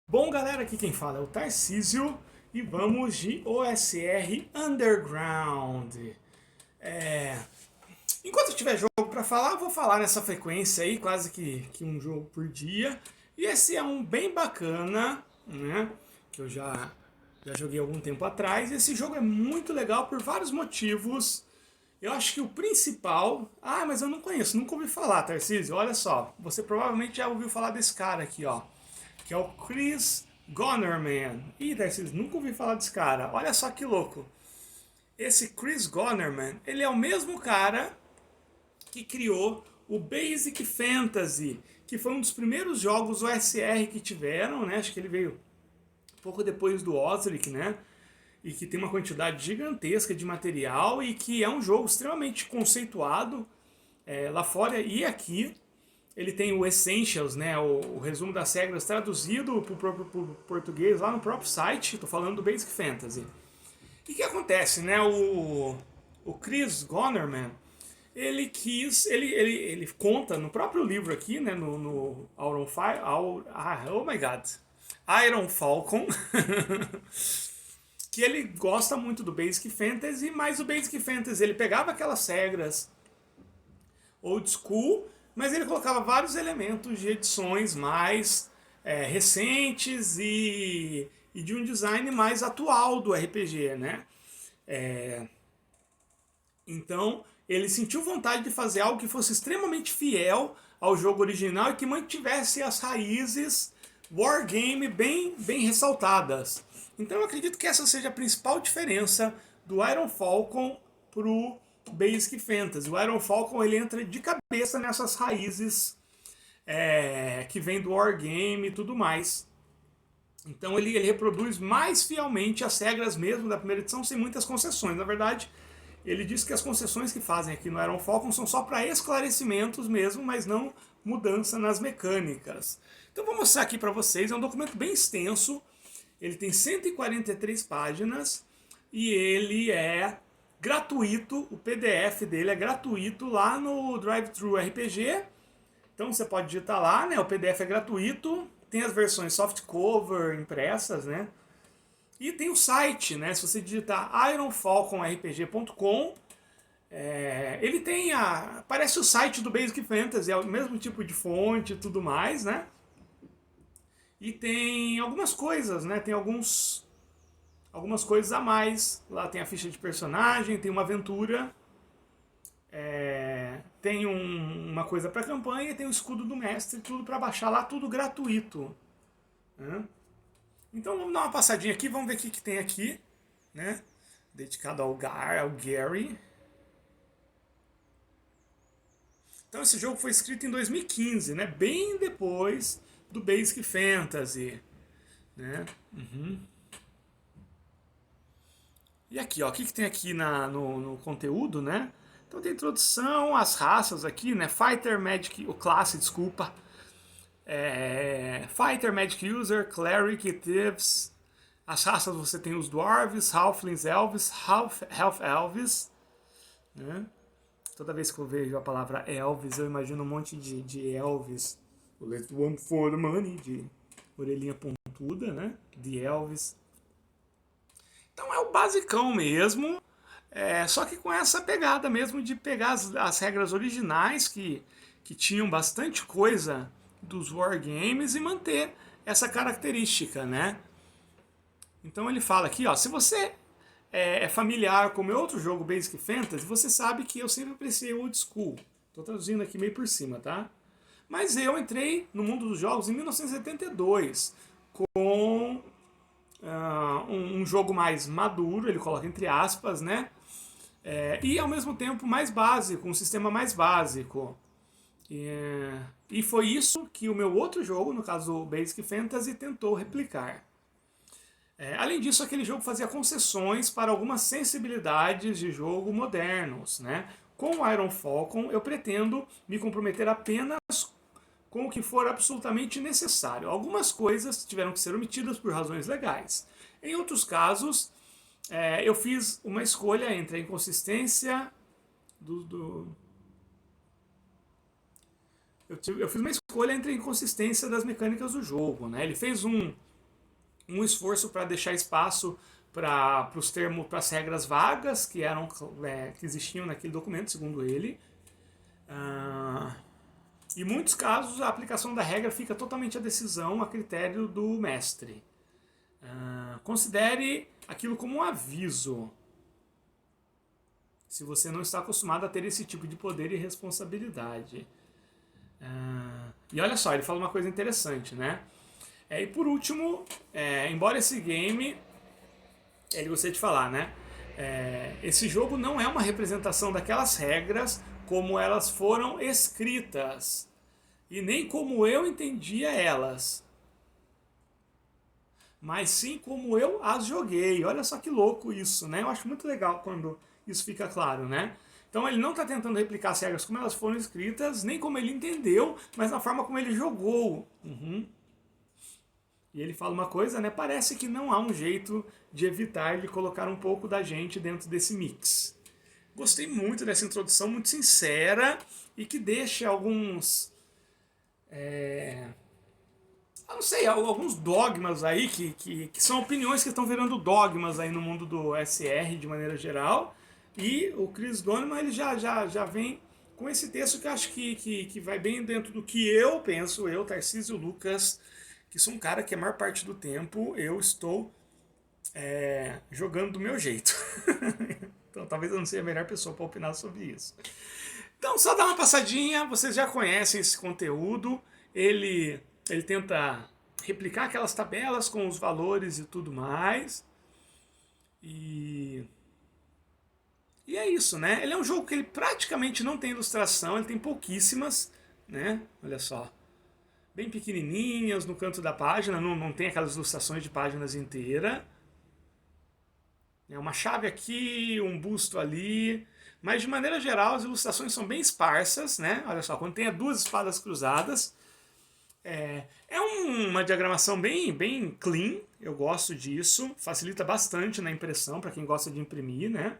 Bom, galera, aqui quem fala é o Tarcísio e vamos de OSR Underground. É, Enquanto eu tiver jogo para falar, eu vou falar nessa frequência aí, quase que um jogo por dia. E esse é um bem bacana, né? Que eu já joguei algum tempo atrás. Esse jogo é muito legal por vários motivos. Eu acho que o principal. Ah, mas eu não conheço, nunca ouvi falar, Tarcísio. Olha só, você provavelmente já ouviu falar desse cara aqui, ó, que é o Chris Gonerman. Ih, Tarcísio, nunca ouvi falar desse cara. Olha só que louco. Esse Chris Gonerman, ele é o mesmo cara que criou o Basic Fantasy, que foi um dos primeiros jogos OSR que tiveram, né? Acho que ele veio pouco depois do Osric, né? E que tem uma quantidade gigantesca de material e que é um jogo extremamente conceituado lá fora e aqui. Ele tem o Essentials, né, o resumo das regras traduzido para o próprio português lá no próprio site. Estou falando do Basic Fantasy. E o que acontece, né? O Chris Gonerman, ele conta no próprio livro aqui, né, no oh my God, Iron Falcon, que ele gosta muito do Basic Fantasy, mas o Basic Fantasy ele pegava aquelas regras old school, mas ele colocava vários elementos de edições mais recentes e de um design mais atual do RPG, né? É, então ele sentiu vontade de fazer algo que fosse extremamente fiel ao jogo original e que mantivesse as raízes wargame bem ressaltadas. Então eu acredito que essa seja a principal diferença do Iron Falcon pro Basic Fantasy. O Iron Falcon ele entra de cabeça nessas raízes que vem do Wargame e tudo mais. Então ele reproduz mais fielmente as regras mesmo da primeira edição, sem muitas concessões. Na verdade, ele diz que as concessões que fazem aqui no Iron Falcon são só para esclarecimentos mesmo, mas não mudança nas mecânicas. Então vou mostrar aqui para vocês, é um documento bem extenso, ele tem 143 páginas e ele é gratuito, o PDF dele é gratuito lá no Drive-Thru RPG. Então você pode digitar lá, né? O PDF é gratuito, tem as versões softcover impressas, né? E tem o site, né? Se você digitar ironfalconrpg.com, ele tem parece o site do Basic Fantasy, é o mesmo tipo de fonte e tudo mais, né? E tem algumas coisas, né? Tem algumas coisas a mais. Lá tem a ficha de personagem, tem uma aventura, tem uma coisa para campanha, tem o escudo do mestre, tudo para baixar lá, tudo gratuito, né? Então vamos dar uma passadinha aqui, vamos ver o que tem aqui, né? Dedicado ao Gary. Então esse jogo foi escrito em 2015, né? Bem depois do Basic Fantasy, né? E aqui, ó, o que tem aqui no conteúdo, né? Então tem introdução, as raças aqui, né? Fighter, Magic, o classe, desculpa. Fighter, Magic User, Cleric, Thieves. As raças você tem os Dwarves, Halflings, Elves, Half Elves, né? Toda vez que eu vejo a palavra Elves, eu imagino um monte de Elves. O Let's One for the Money, de orelhinha pontuda, né? De Elves. Então é o basicão mesmo, só que com essa pegada mesmo de pegar as regras originais que tinham bastante coisa dos wargames e manter essa característica, né? Então ele fala aqui, ó, se você é familiar com o meu outro jogo Basic Fantasy, você sabe que eu sempre apreciei o old school. Estou traduzindo aqui meio por cima, tá? Mas eu entrei no mundo dos jogos em 1972 com um jogo mais maduro, ele coloca entre aspas, né? E ao mesmo tempo mais básico, um sistema mais básico. E foi isso que o meu outro jogo, no caso o Basic Fantasy, tentou replicar. Além disso, aquele jogo fazia concessões para algumas sensibilidades de jogo modernos, né? Com o Iron Falcon, eu pretendo me comprometer apenas com o que for absolutamente necessário. Algumas coisas tiveram que ser omitidas por razões legais. Em outros casos, eu fiz uma escolha entre a inconsistência eu fiz uma escolha entre a inconsistência das mecânicas do jogo, né? Ele fez um esforço para deixar espaço para os termos, para as regras vagas que existiam naquele documento, segundo ele. Em muitos casos, a aplicação da regra fica totalmente a decisão, a critério do mestre. Considere aquilo como um aviso, se você não está acostumado a ter esse tipo de poder e responsabilidade. E olha só, ele fala uma coisa interessante, né? E por último, embora esse game, ele gostaria de falar, né? Esse jogo não é uma representação daquelas regras como elas foram escritas, e nem como eu entendia elas, mas sim como eu as joguei. Olha só que louco isso, né? Eu acho muito legal quando isso fica claro, né? Então ele não está tentando replicar as regras como elas foram escritas, nem como ele entendeu, mas na forma como ele jogou. E ele fala uma coisa, né? Parece que não há um jeito de evitar de colocar um pouco da gente dentro desse mix. Gostei muito dessa introdução, muito sincera, e que deixa alguns... não sei, alguns dogmas aí, que são opiniões que estão virando dogmas aí no mundo do SR de maneira geral. E o Chris Doneman, ele já vem com esse texto que eu acho que vai bem dentro do que eu penso, eu, Tarcísio Lucas, que sou um cara que a maior parte do tempo eu estou jogando do meu jeito. Então talvez eu não seja a melhor pessoa para opinar sobre isso. Então só dá uma passadinha, vocês já conhecem esse conteúdo, ele tenta replicar aquelas tabelas com os valores e tudo mais. E é isso, né? Ele é um jogo que ele praticamente não tem ilustração, ele tem pouquíssimas, né? Olha só. Bem pequenininhas no canto da página, não tem aquelas ilustrações de páginas inteiras. É uma chave aqui, um busto ali. Mas de maneira geral as ilustrações são bem esparsas, né? Olha só, quando tem duas espadas cruzadas. É uma diagramação bem clean, eu gosto disso. Facilita bastante na impressão para quem gosta de imprimir, né?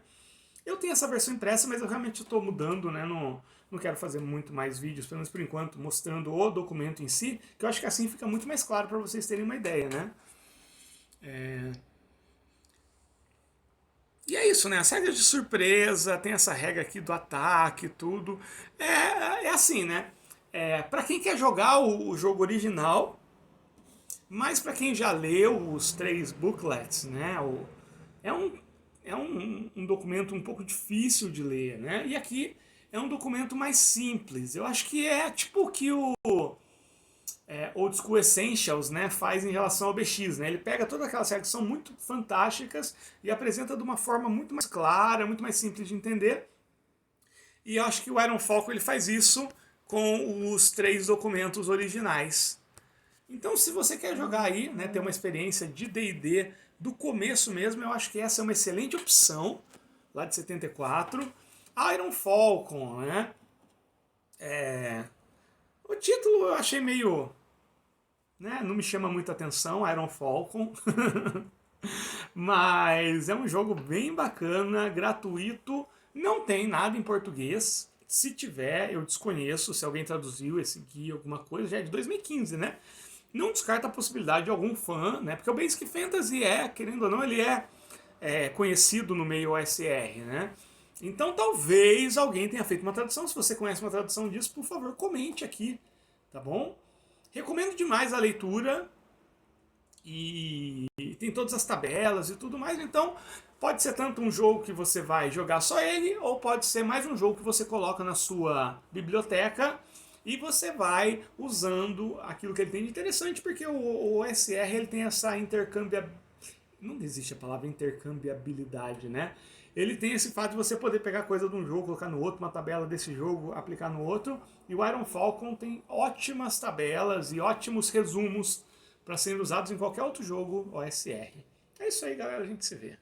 Eu tenho essa versão impressa, mas eu realmente estou mudando, né? Não quero fazer muito mais vídeos, pelo menos por enquanto, mostrando o documento em si, que eu acho que assim fica muito mais claro para vocês terem uma ideia, né? E é isso, né? As regras de surpresa, tem essa regra aqui do ataque e tudo. É assim, né? Para quem quer jogar o jogo original, mas para quem já leu os 3 booklets, né? É um documento um pouco difícil de ler, né? E aqui é um documento mais simples. Eu acho que é tipo o que o Old School Essentials, né, faz em relação ao BX, né? Ele pega todas aquelas regras que são muito fantásticas e apresenta de uma forma muito mais clara, muito mais simples de entender. E eu acho que o Iron Falcon ele faz isso com os 3 documentos originais. Então, se você quer jogar aí, né, ter uma experiência de D&D do começo mesmo, eu acho que essa é uma excelente opção, lá de 74. Iron Falcon, né? O título eu achei meio... né, não me chama muita atenção, Iron Falcon. Mas é um jogo bem bacana, gratuito, não tem nada em português. Se tiver, eu desconheço, se alguém traduziu esse guia, alguma coisa, já é de 2015, né? Não descarta a possibilidade de algum fã, né? Porque o Basic Fantasy querendo ou não, ele é conhecido no meio OSR, né? Então talvez alguém tenha feito uma tradução. Se você conhece uma tradução disso, por favor, comente aqui, tá bom? Recomendo demais a leitura e tem todas as tabelas e tudo mais, então pode ser tanto um jogo que você vai jogar só ele, ou pode ser mais um jogo que você coloca na sua biblioteca e você vai usando aquilo que ele tem de interessante, porque o OSR ele tem essa não existe a palavra intercambiabilidade, né? Ele tem esse fato de você poder pegar coisa de um jogo, colocar no outro, uma tabela desse jogo, aplicar no outro. E o Iron Falcon tem ótimas tabelas e ótimos resumos para serem usados em qualquer outro jogo OSR. É isso aí, galera, a gente se vê.